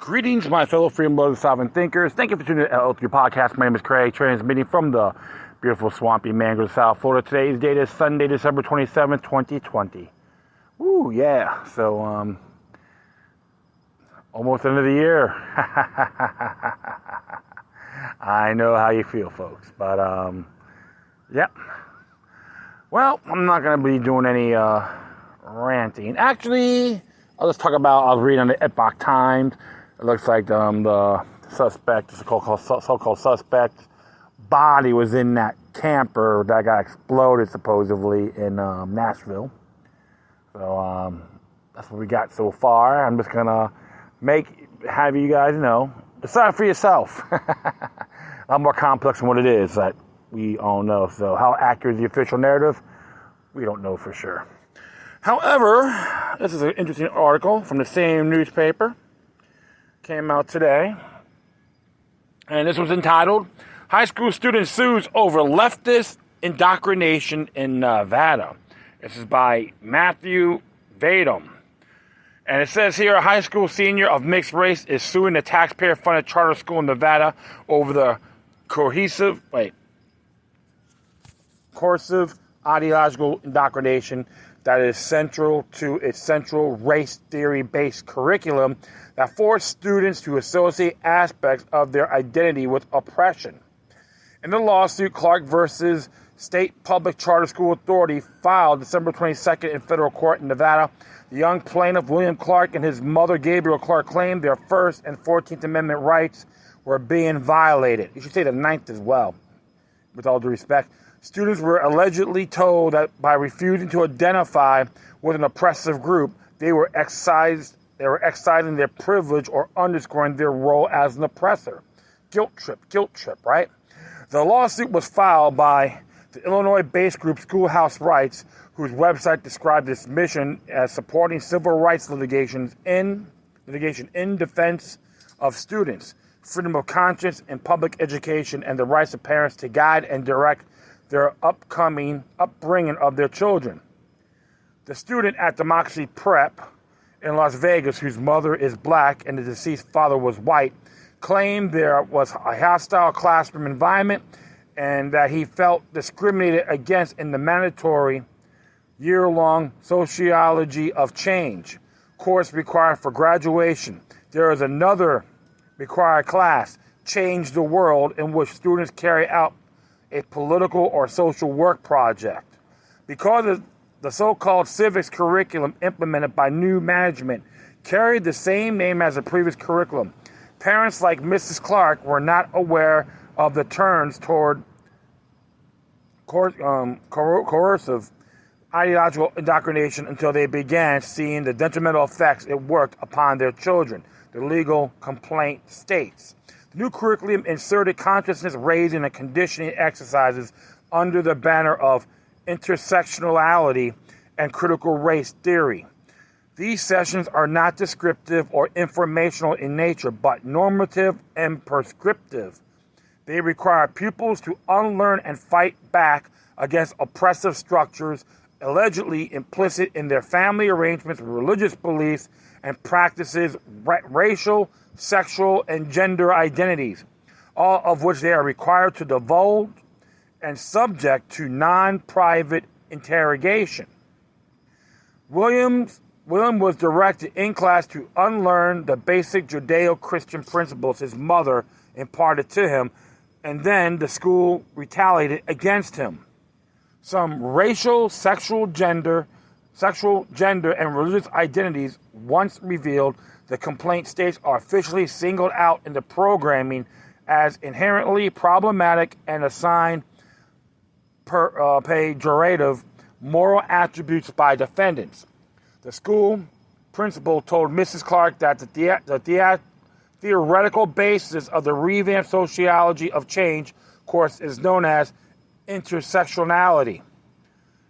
Greetings, my fellow freedom-loving sovereign thinkers. Thank you for tuning in to your podcast. My name is Craig, transmitting from the beautiful swampy mangroves of South Florida. Today's date is Sunday, December 27th, 2020. Woo, yeah. So, almost end of the year. I know how you feel, folks. But, yeah. Well, I'm not going to be doing any ranting. Actually, I'll just talk about, I was reading on the Epoch Times. It looks like the suspect, the so-called suspect, body was in that camper that got exploded supposedly in Nashville. So that's what we got so far. I'm just gonna have you guys know, decide for yourself. A lot more complex than what it is that we all know. So how accurate is the official narrative? We don't know for sure. However, this is an interesting article from the same newspaper. Came out today. And this was entitled, High School Student Sues Over Leftist Indoctrination in Nevada. This is by Matthew Vadum. And it says here, a high school senior of mixed race is suing the taxpayer-funded charter school in Nevada over the coercive ideological indoctrination that is central to its central race theory-based curriculum that forced students to associate aspects of their identity with oppression. In the lawsuit, Clark versus State Public Charter School Authority filed December 22nd in federal court in Nevada. The young plaintiff, William Clark, and his mother, Gabriel Clark, claimed their First and 14th Amendment rights were being violated. You should say the 9th as well, with all due respect. Students were allegedly told that by refusing to identify with an oppressive group, they were excising their privilege or underscoring their role as an oppressor. Guilt trip, right? The lawsuit was filed by the Illinois-based group Schoolhouse Rights, whose website described its mission as supporting civil rights litigation in defense of students, freedom of conscience and public education, and the rights of parents to guide and direct their upbringing of their children. The student at Democracy Prep in Las Vegas, whose mother is black and the deceased father was white, claimed there was a hostile classroom environment and that he felt discriminated against in the mandatory year-long Sociology of Change course required for graduation. There is another required class, Change the World, in which students carry out a political or social work project. Because of the so-called civics curriculum implemented by new management carried the same name as the previous curriculum, parents like Mrs. Clark were not aware of the turns toward coercive ideological indoctrination until they began seeing the detrimental effects it worked upon their children, the legal complaint states. The new curriculum inserted consciousness raising and conditioning exercises under the banner of intersectionality and critical race theory. These sessions are not descriptive or informational in nature, but normative and prescriptive. They require pupils to unlearn and fight back against oppressive structures allegedly implicit in their family arrangements, religious beliefs, and practices, racial, sexual, and gender identities, all of which they are required to divulge and subject to non-private interrogation. William was directed in class to unlearn the basic Judeo-Christian principles his mother imparted to him, and then the school retaliated against him. Some racial, sexual, gender, and religious identities once revealed, the complaint states, are officially singled out in the programming as inherently problematic and assigned pejorative moral attributes by defendants. The school principal told Mrs. Clark that the theoretical basis of the revamped Sociology of Change course is known as intersectionality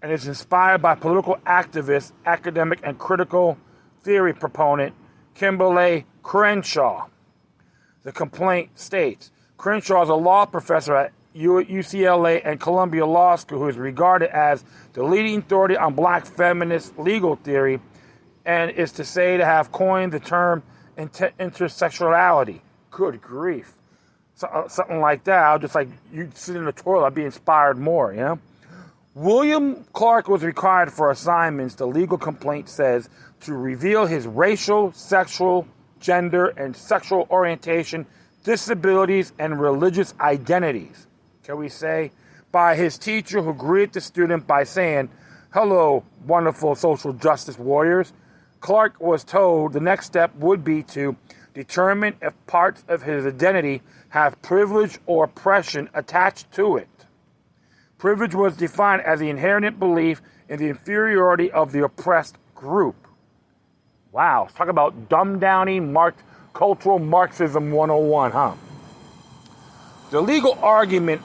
and is inspired by political activist, academic, and critical theory proponent Kimberly Crenshaw. The complaint states, Crenshaw is a law professor at UCLA and Columbia Law School who is regarded as the leading authority on black feminist legal theory and is to say to have coined the term intersectionality. Good grief. Something like that. I'll just like, you sit in the toilet, I'll be inspired more, you know? William Clark was required for assignments, the legal complaint says, to reveal his racial, sexual, gender, and sexual orientation, disabilities, and religious identities. Can we say? By his teacher, who greeted the student by saying, "Hello, wonderful social justice warriors." Clark was told the next step would be to determine if parts of his identity have privilege or oppression attached to it. Privilege was defined as the inherent belief in the inferiority of the oppressed group. Wow, talk about dumbed-downing cultural Marxism 101, huh? The legal argument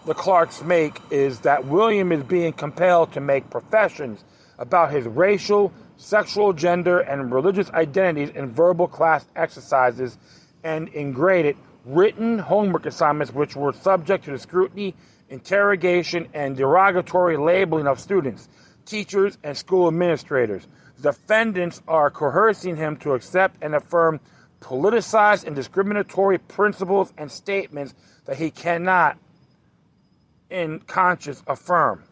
the Clarks make is that William is being compelled to make professions about his racial, sexual, gender, and religious identities in verbal class exercises and in graded, written homework assignments which were subject to the scrutiny, interrogation, and derogatory labeling of students, teachers, and school administrators. Defendants are coercing him to accept and affirm politicized and discriminatory principles and statements that he cannot, in conscience, affirm.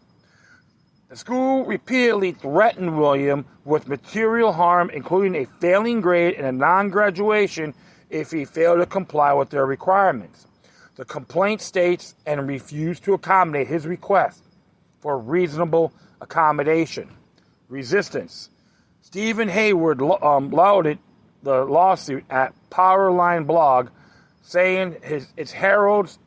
The school repeatedly threatened William with material harm, including a failing grade and a non-graduation if he failed to comply with their requirements. The complaint states and refused to accommodate his request for reasonable accommodation. Resistance. Stephen Hayward lauded the lawsuit at Powerline blog, saying it heralds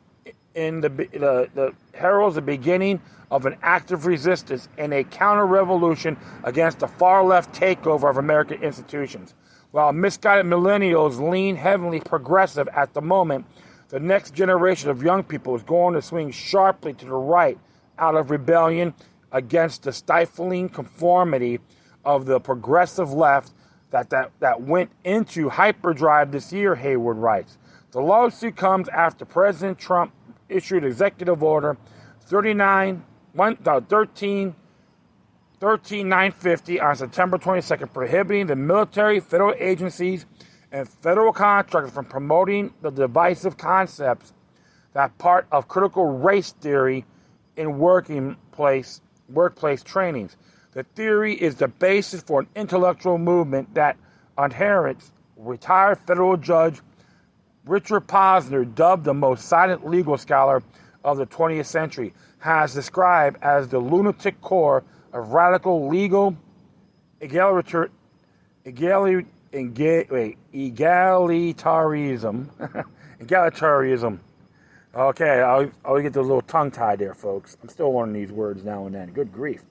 the beginning of an active resistance and a counter-revolution against the far-left takeover of American institutions. While misguided millennials lean heavily progressive at the moment, the next generation of young people is going to swing sharply to the right out of rebellion against the stifling conformity of the progressive left that went into hyperdrive this year, Hayward writes. The lawsuit comes after President Trump issued Executive Order 13950 on September 22nd, prohibiting the military, federal agencies, and federal contractors from promoting the divisive concepts that part of critical race theory in workplace trainings. The theory is the basis for an intellectual movement that inherits retired federal judge Richard Posner, dubbed the most silent legal scholar of the 20th century, has described as the lunatic core of radical legal egalitarianism. Egalitarianism. Okay, I'll get the little tongue-tied there, folks. I'm still learning these words now and then. Good grief.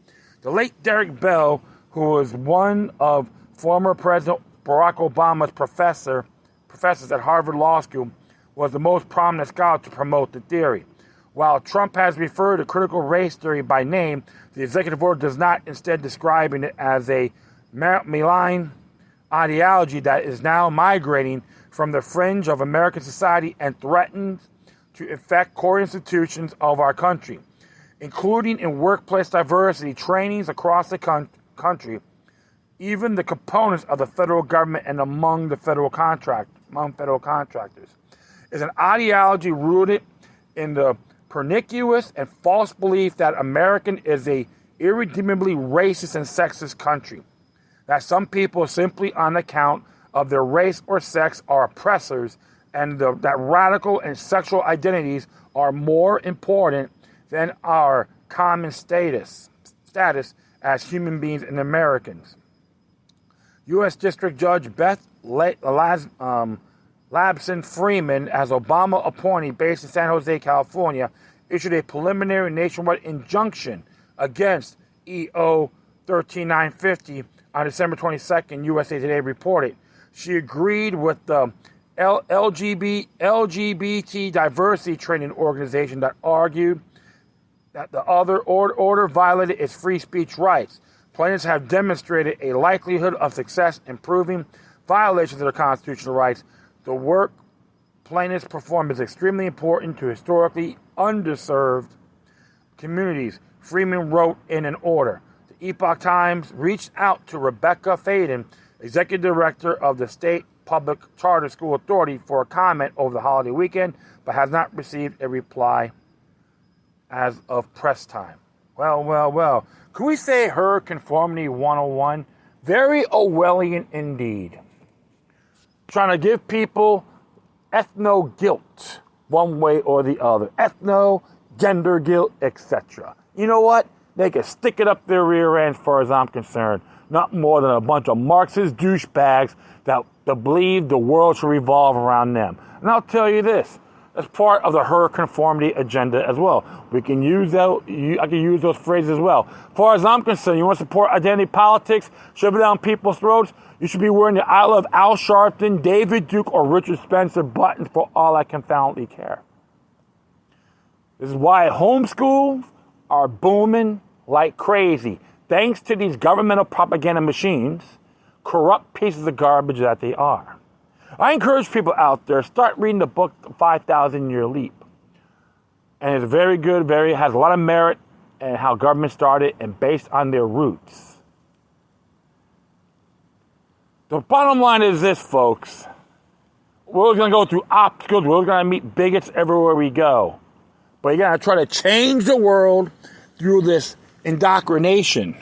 The late Derek Bell, who was one of former President Barack Obama's professors at Harvard Law School, was the most prominent scholar to promote the theory. While Trump has referred to critical race theory by name, the executive order does not, instead describing it as a malign ideology that is now migrating from the fringe of American society and threatens to infect core institutions of our country, including in workplace diversity trainings across the country, even the components of the federal government and among federal contractors, is an ideology rooted in the pernicious and false belief that American is a irredeemably racist and sexist country, that some people simply on account of their race or sex are oppressors, and that radical and sexual identities are more important than our common status as human beings and Americans. U.S. District Judge Beth Labson Freeman, as Obama appointee based in San Jose, California, issued a preliminary nationwide injunction against EO 13950 on December 22nd, USA Today reported. She agreed with the LGBT diversity training organization that argued that the other order violated its free speech rights. Plaintiffs have demonstrated a likelihood of success in proving violations of their constitutional rights. The work plaintiffs perform is extremely important to historically underserved communities, Freeman wrote in an order. The Epoch Times reached out to Rebecca Faden, executive director of the state Public Charter School Authority for a comment over the holiday weekend, but has not received a reply as of press time. Well. Could we say her conformity 101? Very Orwellian indeed. Trying to give people ethno-guilt one way or the other. Gender guilt, etc. You know what? They can stick it up their rear end as far as I'm concerned. Not more than a bunch of Marxist douchebags that believe the world should revolve around them. And I'll tell you this. That's part of the her conformity agenda as well. We can use that. I can use those phrases as well. As far as I'm concerned, you want to support identity politics, shove it down people's throats, you should be wearing the I Love Al Sharpton, David Duke, or Richard Spencer buttons for all I confoundedly care. This is why homeschools are booming like crazy. Thanks to these governmental propaganda machines, corrupt pieces of garbage that they are. I encourage people out there, start reading the book, The 5,000 Year Leap. And it's very good, has a lot of merit and how government started and based on their roots. The bottom line is this, folks. We're going to go through obstacles. We're going to meet bigots everywhere we go. But you got to try to change the world through this indoctrination,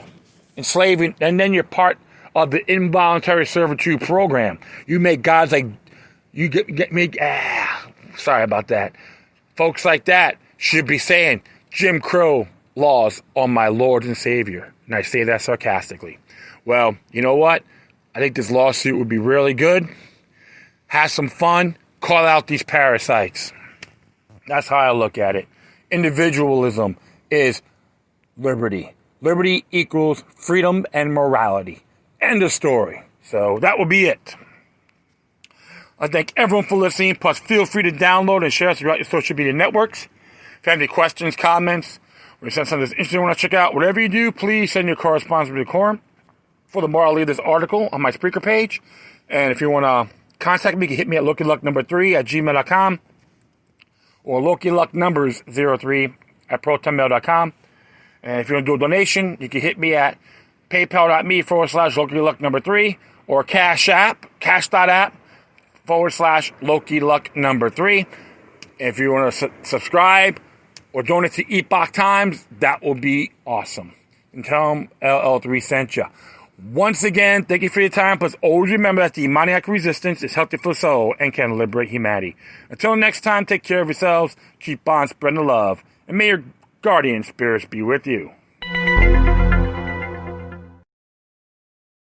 enslaving, and then you're part of the involuntary servitude program. You make gods like, sorry about that. Folks like that should be saying Jim Crow laws on my Lord and Savior. And I say that sarcastically. Well, you know what? I think this lawsuit would be really good. Have some fun. Call out these parasites. That's how I look at it. Individualism is liberty. Liberty equals freedom and morality. End of story. So that will be it. I thank everyone for listening. Plus, feel free to download and share us throughout your social media networks. If you have any questions, comments, or you send something that's interesting you want to check out, whatever you do, please send your correspondence to the quorum. Furthermore, I'll leave this article on my Spreaker page. And if you want to contact me, you can hit me at LokiLuck3@gmail.com or LokiLuckNumbers03@protonmail.com. And if you want to do a donation, you can hit me at paypal.me/LokiLuck3 or cash.app/LokiLuck3. If you want to subscribe or donate to Epoch Times, that will be awesome. And tell them LL3 sent you. Once again, thank you for your time. Plus, always remember that the demoniac resistance is healthy for the soul and can liberate humanity. Until next time, take care of yourselves, keep on spreading the love, and may your guardian spirits be with you.